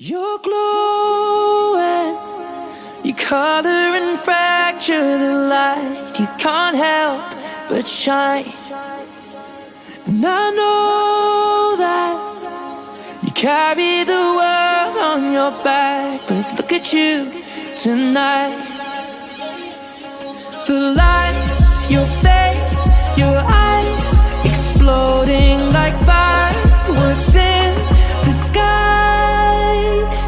You're glowing, you color and fracture the light. You can't help but shine. And I know that you carry the world on your back, but look at you tonight. The lights, your face, your eyes, exploding like fireworks in the sky.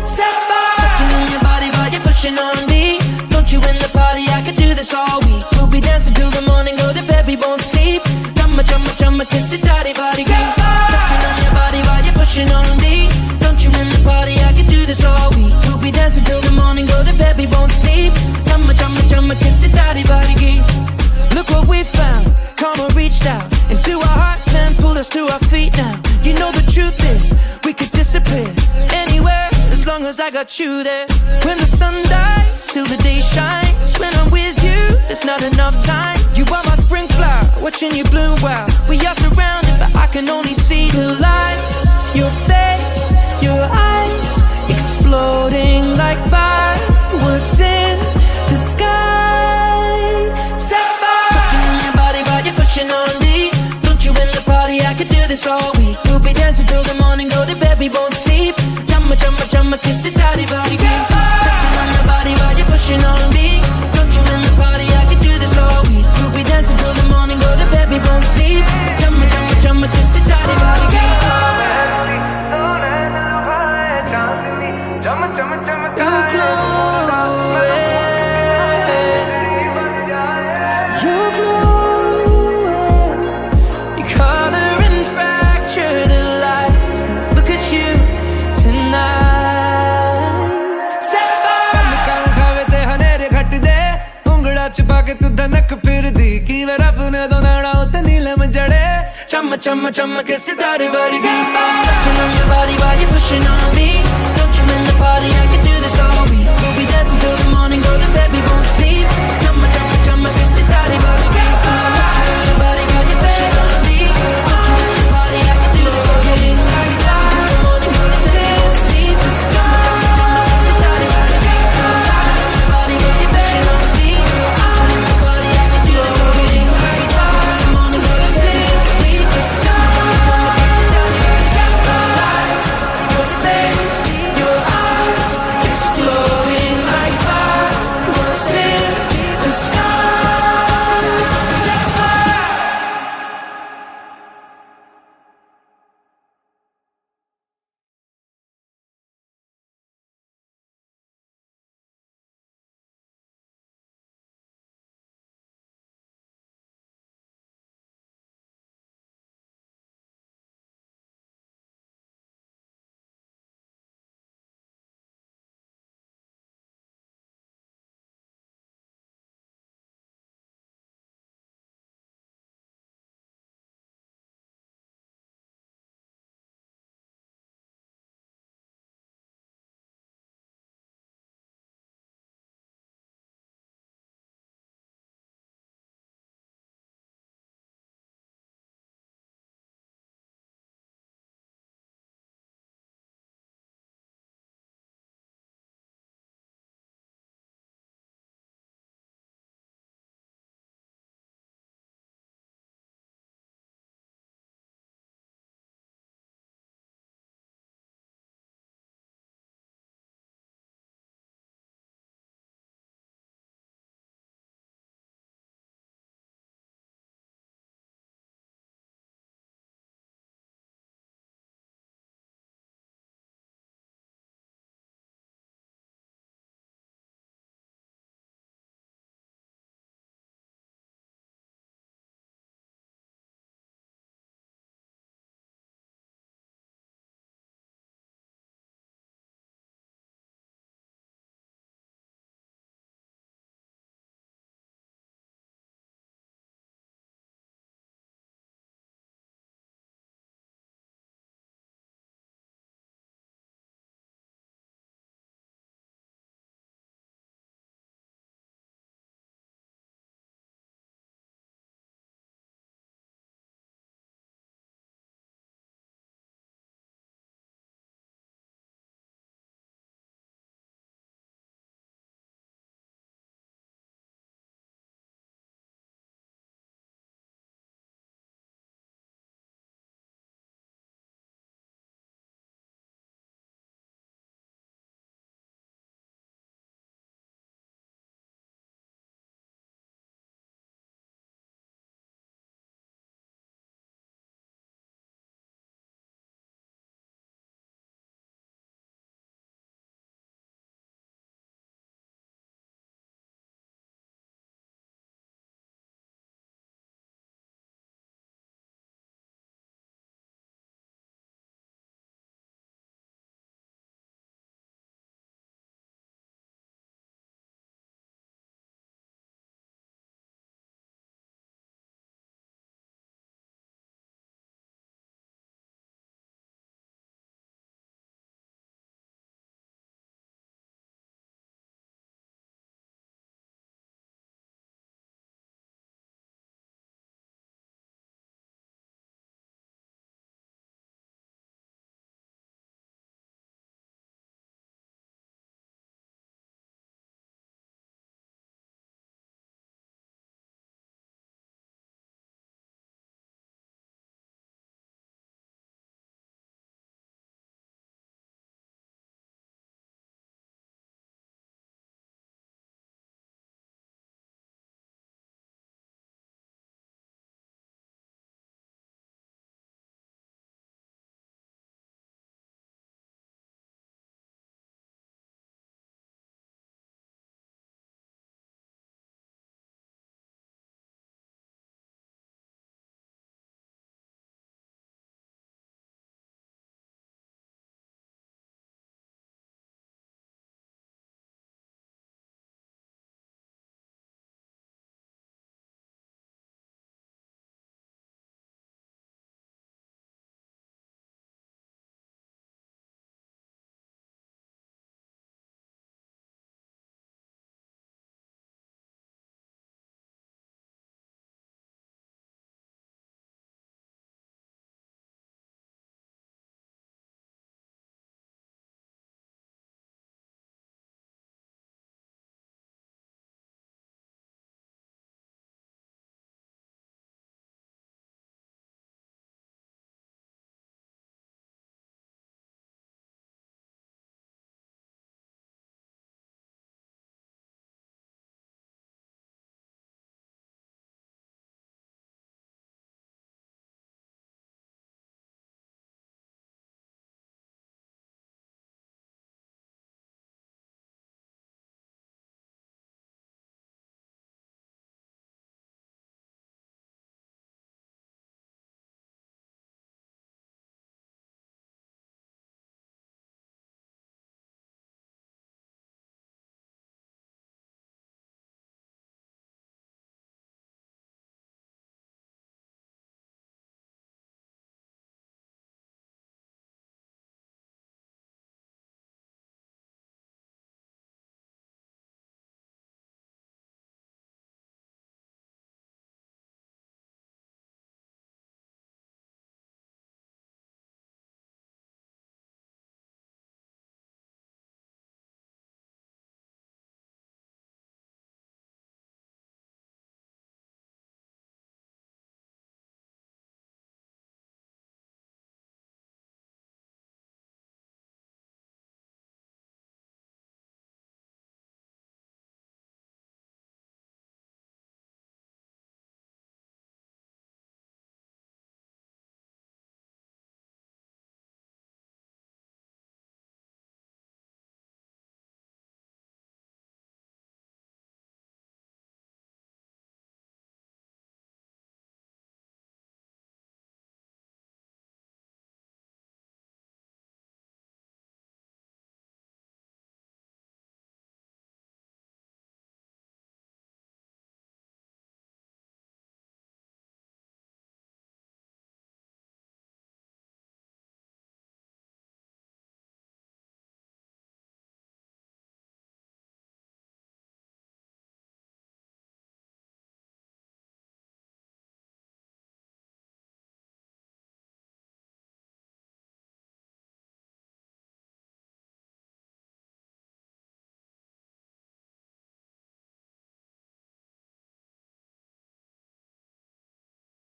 Sapphire, touching on your body while you're pushing on me. Don't you in the party? I could do this all week. We'll be dancing till the morning, go to bed, we won't sleep. Chumma, chumma, chumma, kiss it, daddy, body. Touching on your body while you're pushing on me. Don't you in the party? I could do this all week. We'll be dancing till the morning, go to bed, we won't sleep. Chumma, chumma, chumma, kiss it, daddy, body. Look what we found. Karma reached out into our hearts and pulled us to our feet now. You know the truth is, we could disappear anywhere as long as I got you there. When the sun dies, till the day shines. When I'm with you, there's not enough time. You are my spring flower, watching you bloom wild. We are surrounded, but I can only see the lights. Your face, your eyes, exploding like fireworks in the sky. Sapphire, touching on your body while you're pushing on me. Don't you in the party? I could do this all week. We'll be dancing till the morning, go to bed, we won't sleep. Chumma, chumma, chumma, kiss it, daddy, body. Touching on your body while you're pushing on me. Don't you in the party? I could do this all week. We'll be dancing till the morning, go to bed, we won't sleep. Chumma, chumma, chumma, kiss it, daddy, body. You're glowing, you're glowing. You color and fracture the light. Look at you tonight. खावे ते हनेरे घट दे उंगड़ा चिपा के तू धनक फिर दी की वे रब ने दो नाड़ा उते नीलम जड़े Chumma, chumma, chumma, kiss it, daddy, body. Touching on your body while you're pushing